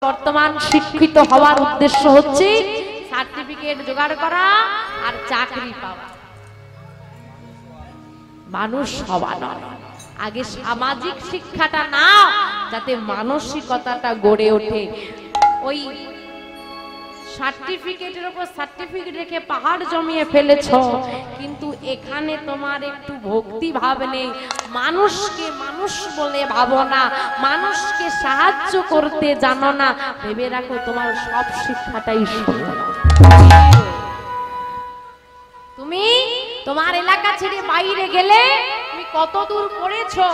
বর্তমান শিক্ষিত হওয়ার উদ্দেশ্য হচ্ছে সার্টিফিকেট জোগাড় করা আর চাকরি পাওয়া। মানুষ হওয়া নয়, আগে সামাজিক শিক্ষাটা নাও যাতে মানসিকতাটা গড়ে ওঠে। ওই সার্টিফিকেটের উপর সার্টিফিকেট রেখে পাহাড় জমিয়ে ফেলেছো, কিন্তু এখানে তোমার একটু ভক্তি ভাব নেই, মানুষকে মানুষ বলে ভাবো না, মানুষকে সাহায্য করতে জানো না, ভেবে রাখো তোমার সব শিক্ষাটাই তুমি তোমার এলাকা ছেড়ে বাইরে গেলে তুমি কত দূর পড়েছো,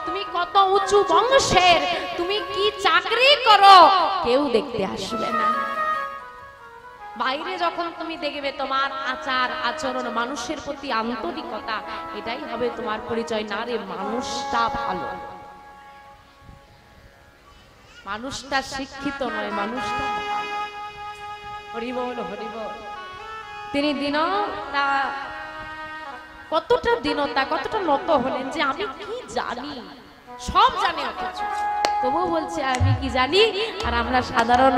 তুমি কত উঁচু বংশের, তুমি কি চাকরি করো, কেউ দেখতে আসবে না। বাইরে যখন তুমি দেখবে তোমার আচার আচরণ, মানুষের প্রতি আন্তরিকতা, এটাই হবে তোমার পরিচয়। না রে, মানুষটা ভালো, মানুষটা শিক্ষিত নয়, মানুষটা হরি বল হরি বল। তিনি দিনতা, কতটা দিনতা, কতটা নত হলেন যে আমি কি জানি, সব জানে, অথচ তবুও বলছে আমি কি জানি। আর আমরা সাধারণ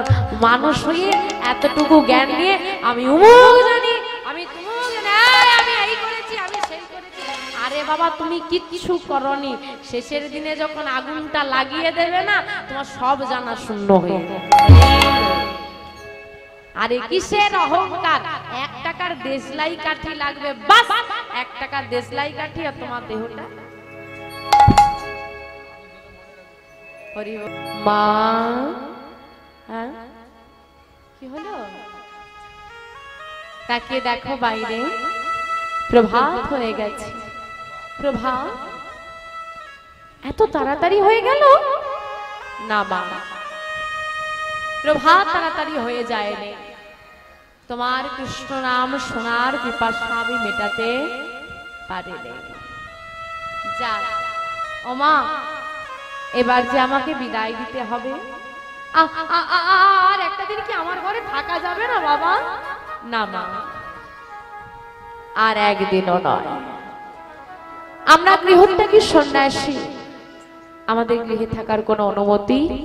মানুষ হয়ে এতটুকু জ্ঞান নিয়ে আমি অমুক জানি, আমি তুমুক জানি, আমি এই করেছি, আমি সেই করেছি। আরে বাবা, তুমি কিচ্ছু করনি, শেষের দিনে যখন আগুনটা লাগিয়ে দেবে না, তোমার সব জানা শূন্য হয়ে যাবে। আরে কিসের অহংকার, 1 টাকার দেশলাই কাঠি লাগবে, বাস 1 টাকার দেশলাই কাঠি, আর তোমার দেহটা মা। হ্যাঁ, কি হলো? তাকে দেখো বাইরে, প্রভাত হয়ে গেছে। প্রভাত এত তাড়াতাড়ি হয়ে গেল না মা, প্রভাত তাড়াতাড়ি হয়ে যায়নি। তোমার কৃষ্ণ নাম শোনার পিপাসা আমি মেটাতে পারিনি। যা ও মা, এবার যে আমাকে বিদায় দিতে হবে, আর একটা দিন কি আমার ঘরে থাকা যাবে না বাবা? না মা, আর একদিনও নয়। আমরা গৃহত্যাগী সন্ন্যাসী, আমাদের গৃহে থাকার কোনো অনুমতি নেই।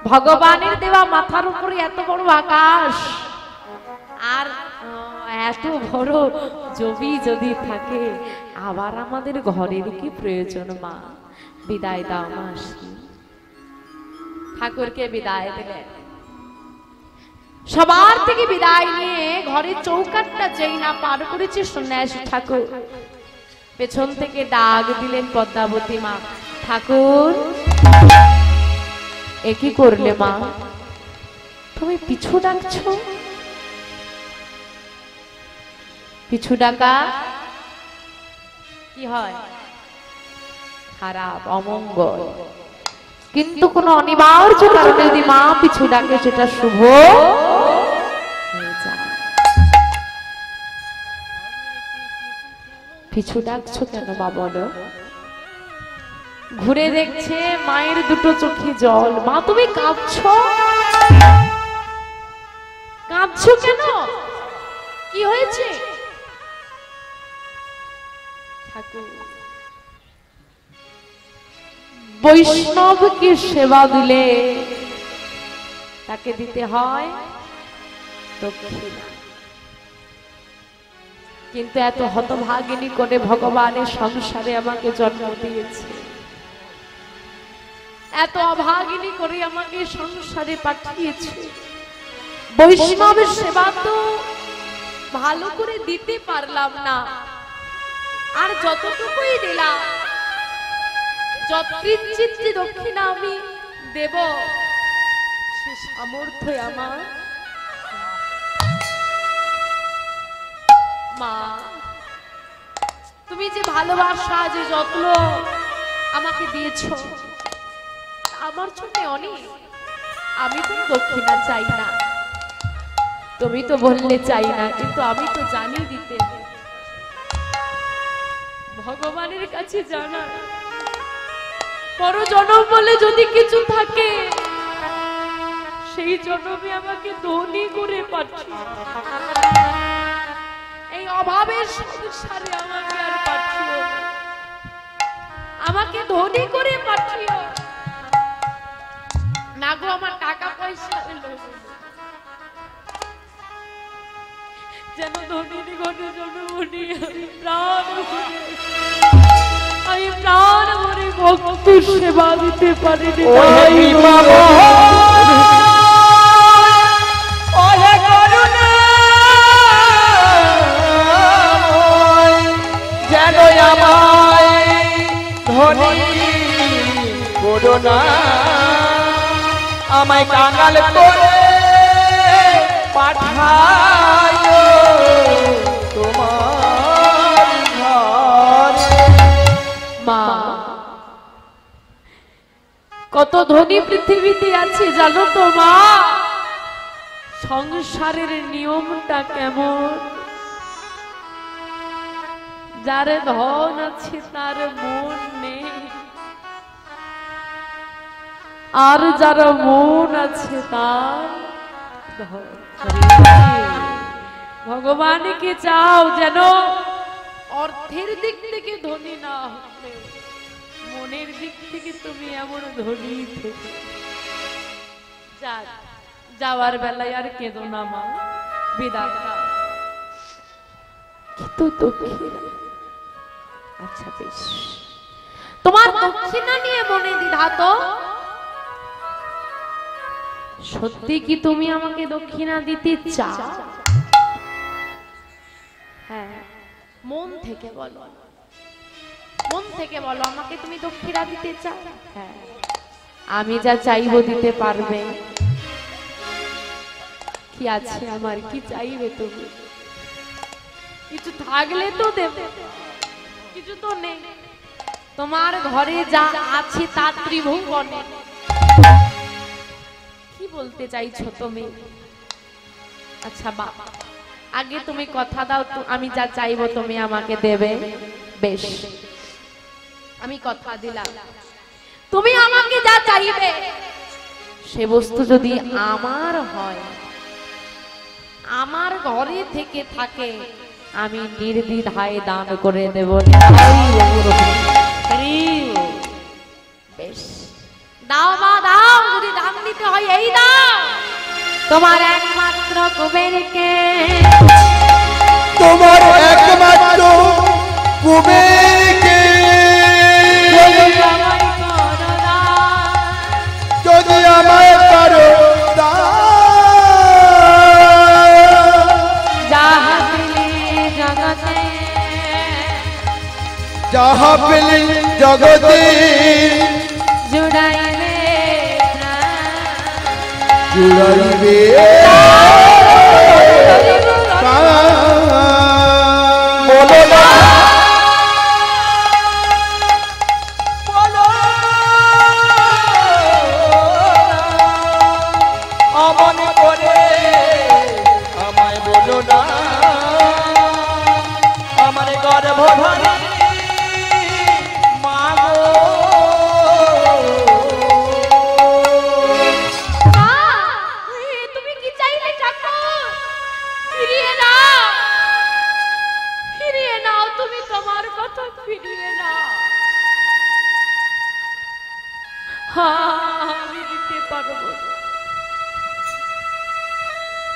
ভগবানের দেওয়া মাথার উপরে এত বড় আকাশ আর এত বড় জমি যদি থাকে, আবার আমাদের ঘরের কি প্রয়োজন? মা, বিদায় দাও মাসি। ঠাকুরকে বিদায় দিলেন, সবার থেকে বিদায় নিয়ে ঘরের চৌকাঠটা যেই না পার করেছে সন্ন্যাসী ঠাকুর, পেছন থেকে ডাক দিলেন পদ্মাবতী মা, ঠাকুর এ কি করলে মা? তুমি পিছু ডাকছো? পিছু ডাকা কি হয়? খারাপ, অমঙ্গল। কিন্তু কোন অনিবার্য কারণে যদি মা পিছু ডাকে, সেটা শুভ হয়ে যায়। পিছু ডাকছো কেন মা বলো? ঘুরে দেখছে মায়ের দুটো চোখে জল। মা, তুমি কাঁদছো? কাঁদছো কেন? কি হয়েছে? ঠাকুর, বৈষ্ণবকে সেবা দিলে তাকে দিতে হয় দক্ষিণা। কিন্তু এত হতভাগিনী করে ভগবানের সংসারে আমাকে জন্ম দিয়েছে, এত অভাগিনী করে আমাকে সংসারে পাঠিয়েছে, বৈষ্ণবের সেবা তো ভালো করে দিতে পারলাম না। আর যতটুকুই দিলাম, যৎকিঞ্চিৎ যে দক্ষিণা আমি দেব, সে সামর্থ্য আমার মা। তুমি যে ভালোবাসা, যে যত্ন আমাকে দিয়েছ, আমার জন্য অনেক। আমি তো দক্ষিণা চাই না, তুমি তো বললে চাই না, কিন্তু আমি তো জানি দিতে। ভগবানের কাছে জানা, পরজনম বলে যদি কিছু থাকে, সেই জন্মে আমাকে ধনী করে পাঠিয়ে, এই অভাবের সংসারে আমাকে আর পাঠিও, আমাকে ধনী করে পাঠিও। না গো আমার টাকা পয়সা এলো যেন ধনীর ঘটে জন্মনি আমি প্রাণ ভরে ভক্ত সেবা দিতে পারিনি যেন আমায় ধনী করোনা আমায় কাঙাল করে পাঠায় তোমার ঘরে। মা কত ধনী পৃথিবীতে আছে জানো তো মা সংসারের নিয়মটা কেমন যার ধন আছে তার মন নেই আর যার মন আছে তার ধন। ভগবানকে চাও যেন অর্থের দিক থেকে ধনী না হলে মনের দিক থেকে তুমি এমন ধনী থেকে যাওয়ার বেলায় আর কেঁদো না মা বিদায় কিন্তু দক্ষিণা আচ্ছা বেশ তোমার দক্ষিণা নিয়ে মনে দ্বিধা তো সত্যি কি তুমি আমাকে দক্ষিণা দিতে চাও হ্যাঁ মন থেকে বলো মন থেকে বলো আমাকে তুমি দক্ষিণা দিতে চাও হ্যাঁ আমি যা চাইবো দিতে পারবে কি আছে আমার কি চাইবে তুমি কিছু থাকলে তো দেবে কিছু তো নেই তোমার ঘরে যা আছে তা ত্রিভুবনে কি বলতে চাইছো তুমি আচ্ছা বাবা আগে তুমি কথা দাও তো আমি যা চাইবো তুমি আমাকে দেবে বেশ আমি কথা দিলাম তুমি আমাকে যা চাইবে সে বস্তু যদি আমার হয় আমার ঘরে থেকে থাকে আমি নির্দ্বিধায় দান করে দেব বেশ দাও মা দাও যদি দান দিতে হয় এই দাও তোমার একমাত্র কুবেরকে তোমার একমাত্র কুবেরকে যদি আমায় করো যাহা পেলি জগতে জুড়াইবে জুড়াইবে বলো না অমন করে আমায় বলো না আমার গর্ভ ভরে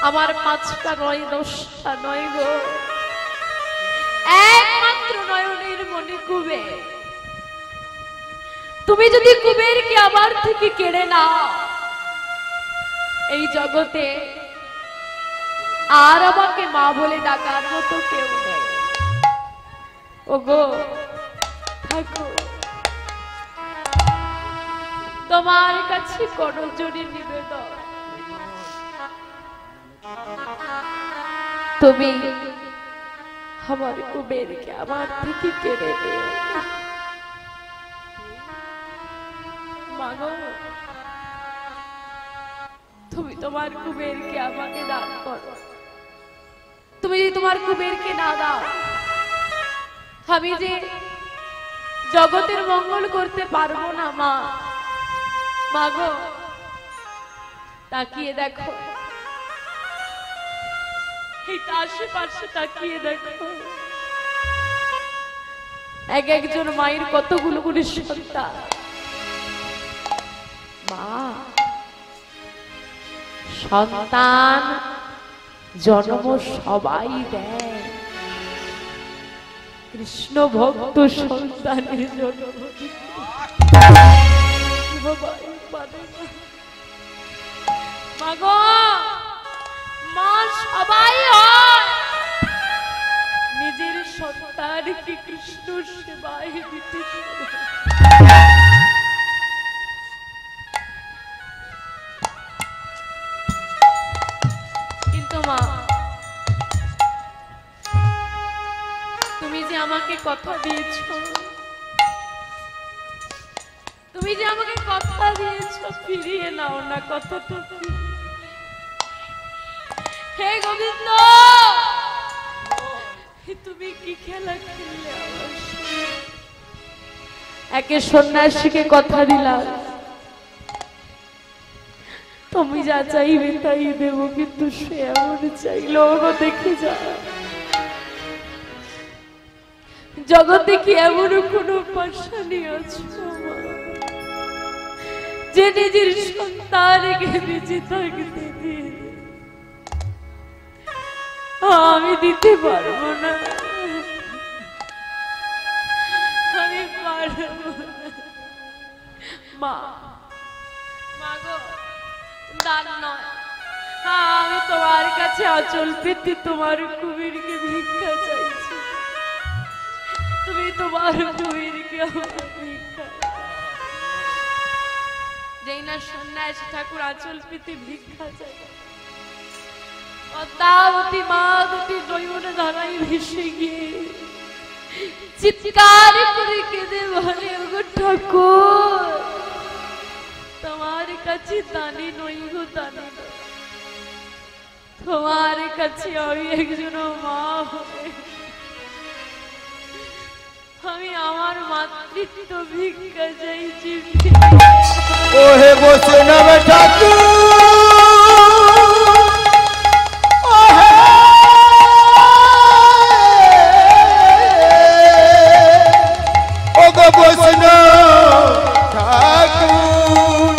আমার 5টা নয় 10টা নয় গো একমাত্র নয়নের মনে কুবের তুমি যদি কুবেরকে আমার থেকে কেড়ে নাও এই জগতে আর আমাকে মা বলে ডাকার মতো কেউ নেই ওগো থাকো তোমার কাছে করজোড়ে নিবেদন তুমি আমার কুবেরকে আমার থেকে কেড়ে নিও মাগো তুমি তোমার কুবেরকে আমাকে দান করো তুমি যদি তোমার কুবেরকে না দাও আমি যে জগতের মঙ্গল করতে পারবো না মা মাগো তাকিয়ে দেখো আশেপাশে তাকিয়ে দেখো এক একজন মায়ের কতগুলো করে সন্তান মা সন্তান জন্ম সবাই দেয়, কৃষ্ণ ভক্ত সন্তানের জন্ম সবাই পারে না। মাগো, মা সবাই হয়, নিজের সন্তানকে কৃষ্ণ সেবায় দিতে পারে। কিন্তু মা, তুমি যে আমাকে কথা দিয়েছ, তুমি যে আমাকে কথা দিয়েছ, ফিরিয়ে নাও না কথাটা। হে গোবিন্দ, তুমি কি খেলা খেললে আমার সঙ্গে? একে সন্ন্যাসীকে কথা দিলাম, তুমি যা চাইবে তাই দেব, কিন্তু সে এমন চাইলো ওরা দেখে যা। জগতে কি এমন কোন পাশানি আছে যে নিজের সন্তানকে বেঁচে থাকতে দিয়ে? আমি দিতে পারবো না, আমি পারবো না। মা, মাগো, দান নয়, আমি তোমার কাছে আঁচল পেতে তোমার কুমিরকে ভিক্ষা চাইছি। তুমি তোমার কুমিরকে আমার ভিক্ষা। যেই না সন্ন্যাসী ঠাকুর আঁচল পেতে ভিক্ষা চাই, পদ্মাবতী মা দুটি নয়ন ধারায় ভেসে গিয়ে চিৎকার করে কেঁদে বলে, ওগো ঠাকুর, তোমার কাছে দানি নই গো, দানি নই, তোমার কাছে আমি একজন মা হয়ে আমি আমার মাতৃত্ব ভিক্ষা চাইছি। ওহে বৈষ্ণব ঠাকুর, ওগো বৈষ্ণব ঠাকুর,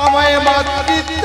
আমায় মাতৃত্ব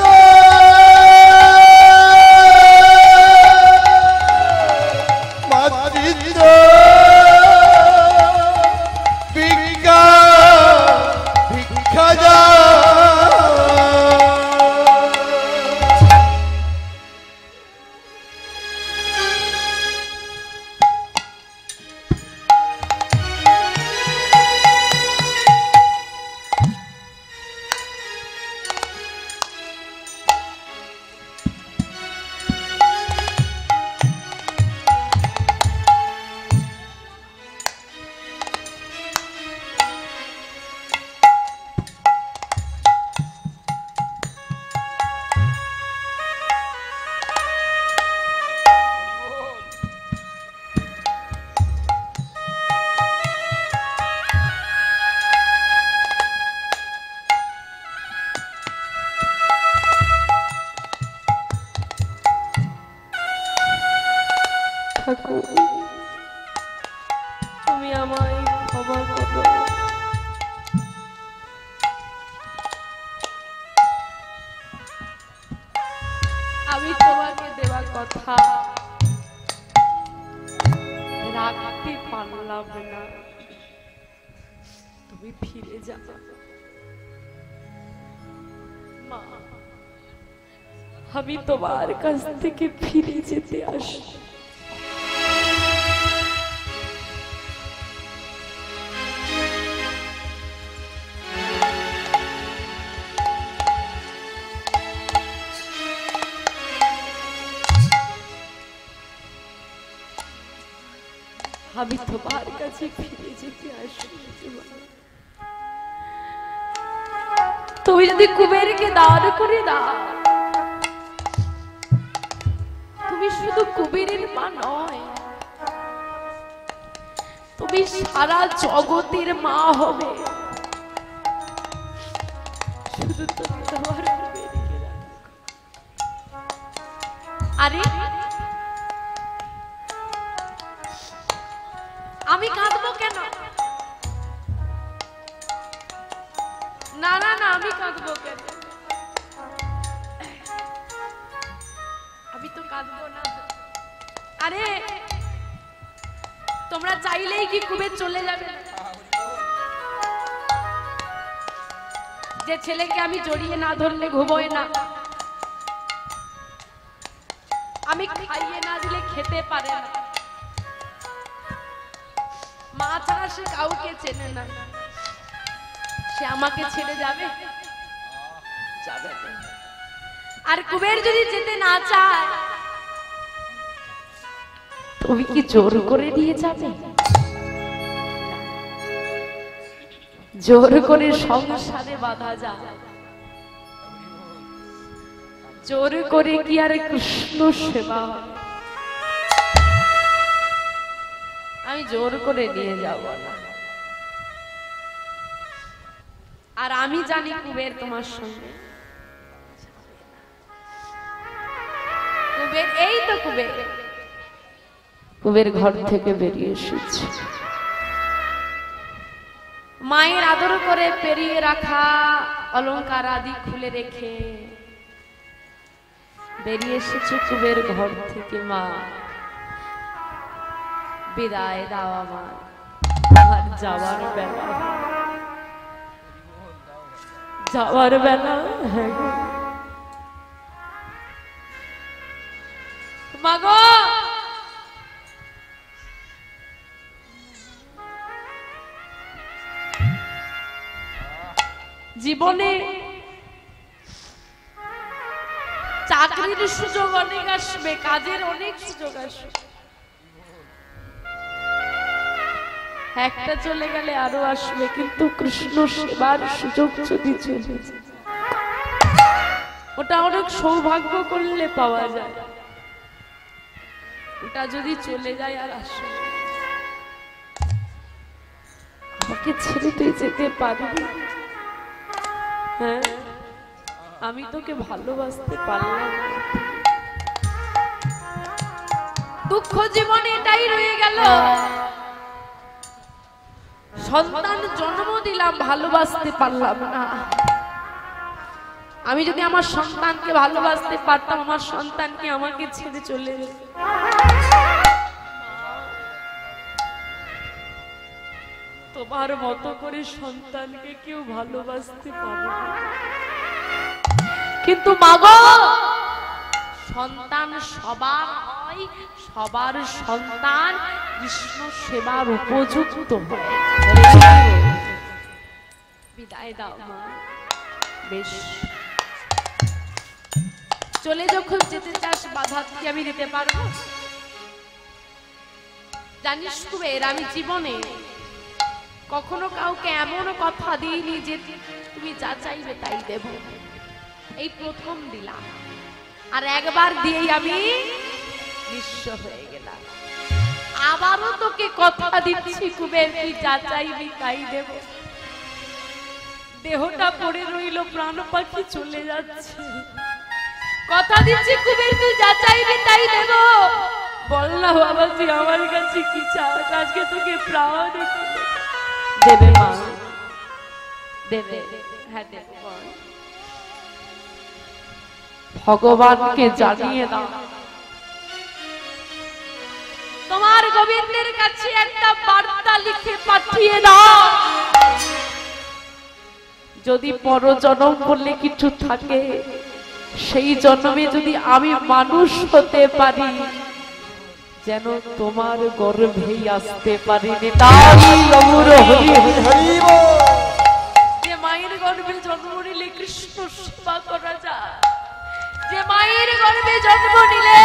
তুমি আমায় ক্ষমা করো। আমি তোমাকে দেওয়া কথা রাখতে পারলাম না, তুমি ফিরে যাও। মা, আমি তোমার কাছ থেকে ফিরে যেতে আসি। আমি তোমার কাছে ফিরে যেতে আসি। তুমি যদি কুবেরকে দান করে দাও, তুমি শুধু কুবেরের মা নয়, তুমি সারা জগতের মা হবে। শুধু তুমি তোমার কুবেরকে দান। আরে আমি কাঁদবো কেন? না না না, আমি কাঁদবো কেন? আরে তোমরা চাইলেই কি কুবের চলে যাবে? যে ছেলেকে আমি জড়িয়ে না ধরলে ঘুমোয় না, আমি খাইয়ে না দিলে খেতে পারে না, মা ছাড়া সে কাউকে চেনে না, সে আমাকে ছেড়ে যাবে? যাবে না। আর কুবের যদি যেতে না চায়, তুমি কি জোর করে নিয়ে যাবে? জোর করে সংসারে বাঁধা যায়, জোর করে কি আর কৃষ্ণ সেবা? আমি জোর করে নিয়ে যাব না। আর আমি জানি কুবের তোমার সঙ্গে, কুবের এই তো কুবের, কুবের ঘর থেকে বেরিয়ে এসেছে, মায়ের আদর করে পেরিয়ে রাখা অলংকার আদি খুলে রেখে বেরিয়ে এসেছে কুবের ঘর থেকে। মা বিদায় দাও আমার, আমার যাওয়ার বেলা, যাওয়ার বেলা। মাগো জীবনে চাকরির সুযোগ অনেক আসবে, কাজের অনেক সুযোগ আসবে, একটা চলে গেলে আরো আসবে, কিন্তু কৃষ্ণ সেবার সুযোগ যদি চলে যায়, ওটা অনেক সৌভাগ্য করলে পাওয়া যায়, ওটা যদি চলে যায় আর আসবে। আমাকে ছেড়ে তুই যেতে পারবি? হ্যাঁ, আমি তোকে ভালোবাসতে পারলাম না। দুঃখ জীবনে এটাই রয়ে গেল, সন্তান জন্ম দিলাম, ভালোবাসতে পারলাম না। আমি যদি আমার সন্তানকে ভালোবাসতে পারতাম, আমার সন্তানকে আমাকে ছেড়ে চলে যেত। তোমার মতো করে সন্তানকে কেউ ভালোবাসতে পারে না, কিন্তু মাগো সন্তান সবার হয়, সবার সন্তান কৃষ্ণ সেবার উপযুক্ত হয়। বিদায় দাও মা, বেশ চলে যখন যেতে চাস, বাধা কি আমি দিতে পারবো? জানিস কুবের, আমি জীবনে কখনো কাউকে এমন কথা দিইনি যে তুমি যা চাইবে তাই দেব, এই প্রথম দিলাম, আর একবার দিয়েই আমি নিঃস্ব হয়ে গেলাম। আবারও তোকে কথা দিচ্ছি কুবের, তুই যা চাইবি তাই দেব। দেহটা পড়ে রইল, প্রাণ পাখি চলে যাচ্ছে, কথা দিচ্ছি কুবের, তুই যা চাইবি তাই দেব। বল না বাবা, তুই আমার কাছে কি চাস? আজকে তোকে প্রাণ দেবে মা, দেবে। হ্যাঁ দেবে, বল। ভগবানকে জানিয়ে দাও, তোমার গোবিন্দের কাছে একটা বার্তা লিখে পাঠিয়ে দাও, যদি পরজন্ম বলে কিছু থাকে, সেই জন্মে যদি আমি মানুষ হতে পারি, যেন তোমার গর্ভেই আসতে পারিনি। তাই অমর হরি হরি বল। যে মায়ের গর্ভে জন্ম নিলে কৃষ্ণ সেবা করা যায়, যে মায়ের গর্ভে জন্ম নিলে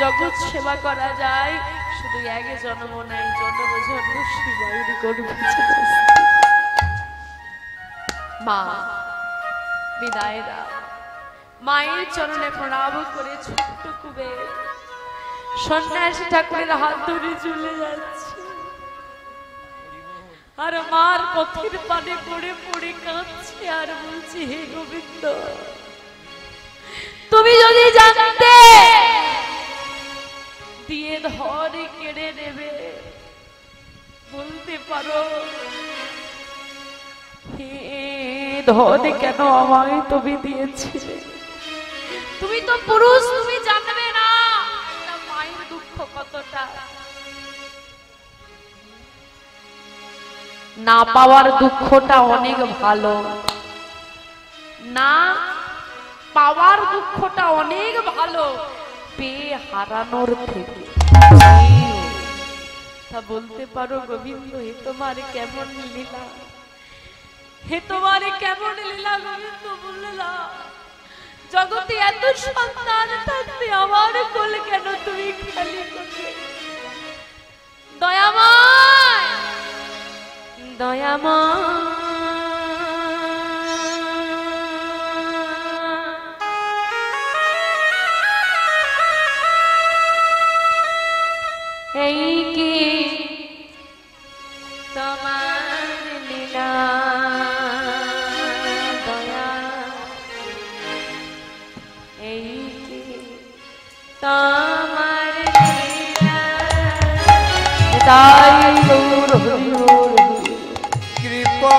জগৎ সেবা করা যায়, শুধু এক জন্ম নাই, জন্ম জন্ম শিবাইর গর্ভে। মা বিদায় দাও, মায়ের চরণে প্রণাম করে ছোট্ট কুবের সন্ন্যাসী ঠাকুরের হাত ধরে চলে যাচ্ছে, আর মার পথের পানে পড়ে পড়ে কাঁদছে আর বলছে, হে গোবিন্দ, তুমি যদি জানতে দিয়ে ধরে কেড়ে নেবে, বলতে পারো, হে ধরে কেন আমায় তুমি দিয়েছিলে? তুমি তো পুরুষ, তুমি জানবে না মায়ের দুঃখ কতটা, না পাওয়ার দুঃখটা অনেক ভালো, না পাওয়ার দুঃখটা অনেক ভালো পেয়ে হারানোর থেকে। তা বলতে পারো গোবিন্দ হে তোমার কেমন লীলা, হে তোমার কেমন লীলা গোবিন্দ বললা। জগতে এত সন্তান থাকতে আমার কোল কেন তুমি খালি করলে? দয়াময় দয়াময় এই কি তোমার লীলা দয়া, এই কি তোমার লীলা, তাই গৌর হরি কৃপা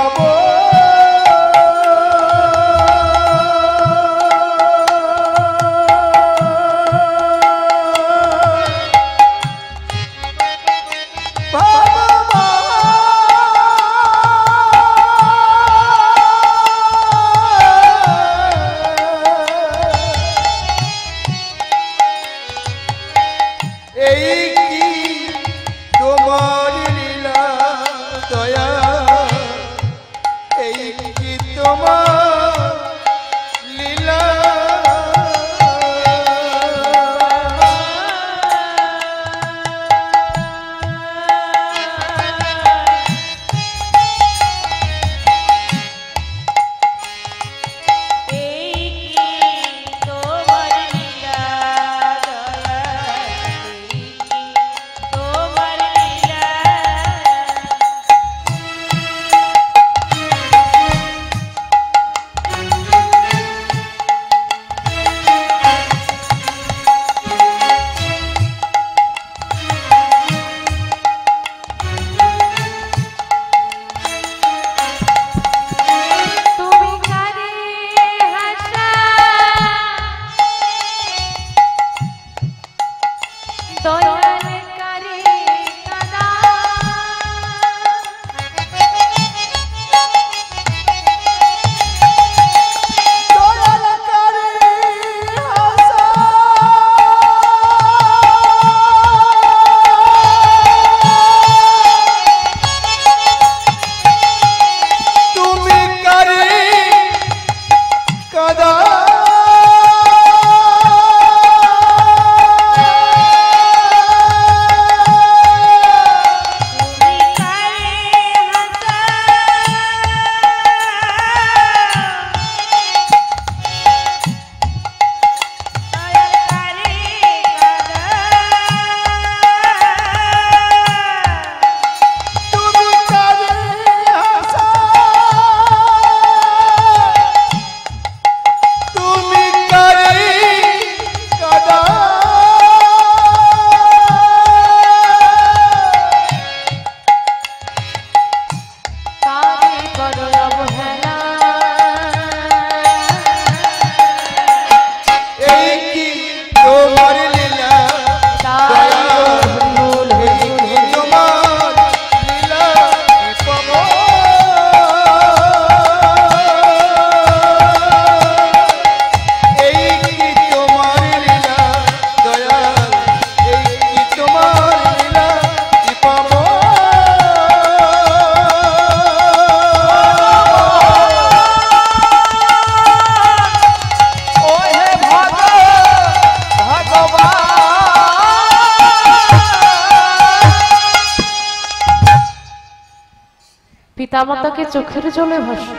পিতামাতাকে চোখের জলে ভাসে।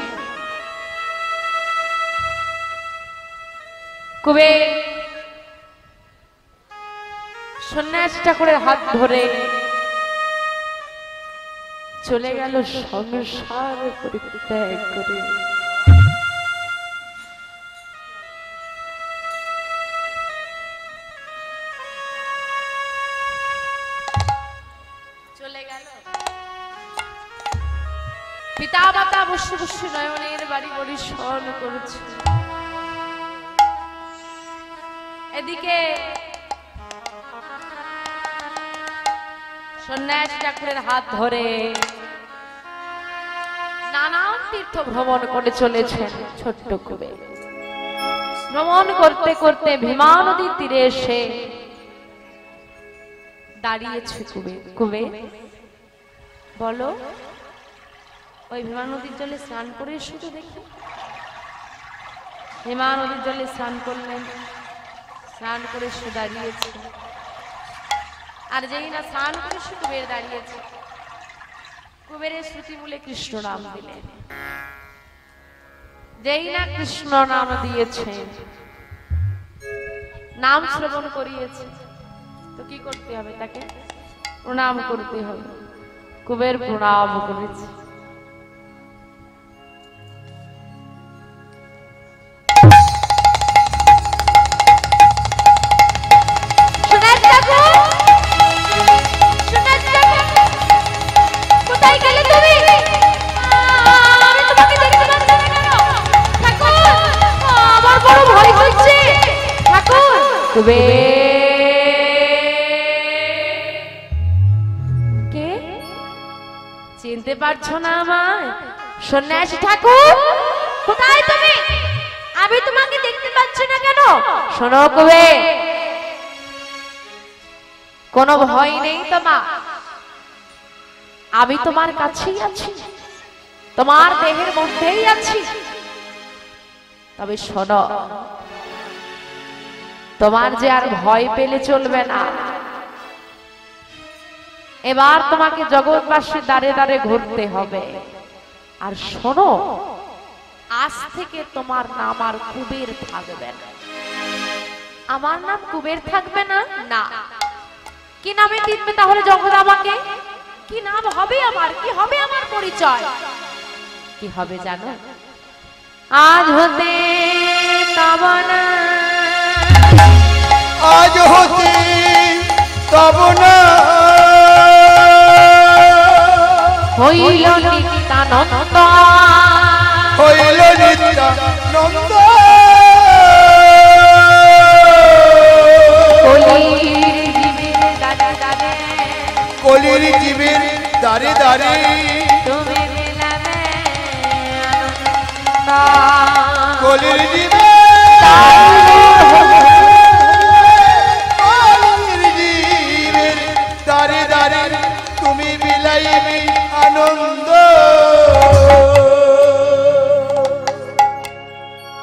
কুবের সন্ন্যাসী ঠাকুরের হাত ধরে চলে গেল সংসার পরিত্যাগ করে। চলে গেল পিতা মাতা বসে বসে নয়নের বাড়ি পরিশন করেছে। এদিকে সন্ন্যাসী ঠাকুরের হাত ধরে নানান তীর্থ ভ্রমণ করে চলেছেন ছোট্ট কুবের। ভ্রমণ করতে করতে ভীমা নদীর তীরে এসে দাঁড়িয়েছে কুবের। কুবের বলো, ওই ভীমা নদীর জলে স্নান করে শুধু দেখি। ভীমা নদীর জলে স্নান করলেন, স্নান করে সে দাঁড়িয়েছে। আর যেই না স্নান করে সে কুবের দাঁড়িয়েছে, কুবেরের শ্রুতি বলে কৃষ্ণ নাম দিলেন। যেই না কৃষ্ণ নাম দিয়েছে, নাম শ্রবণ করিয়েছে, তো কি করতে হবে? তাকে প্রণাম করতে হবে। কুবের প্রণাম করেছে। কে চিনতে পারছো না আমায়? সন্ন্যাসী ঠাকুর, কোথায় তুমি? আমি তোমাকে দেখতে পাচ্ছি না কেন? শোনো কুবের, কোনো ভয় নেই তোমার, আমি তোমার কাছেই আছি, তোমার দেহের মধ্যেই আছি। তবে শোনো, তোমার যে আর ভয় পেলে চলবে না। এবার তোমাকে জগৎবাসীর দ্বারে দ্বারে ঘুরতে হবে। আর শোনো, আজ থেকে তোমার নাম আর কুবের থাকবে না। আমার নাম কুবের থাকবে না? না। কি নামে দিবে তাহলে জগৎ আমাকে? কি নাম হবে আমার? কি হবে আমার পরিচয়? কি হবে জানো? আজ হতে কামনা, আজ হতে তব না হইল নিত্যানন্দ, হইল নিত্যানন্দ, কলির জীবের দাঁড়ে দাঁড়ে তুমি মিলাবে কলির জীবের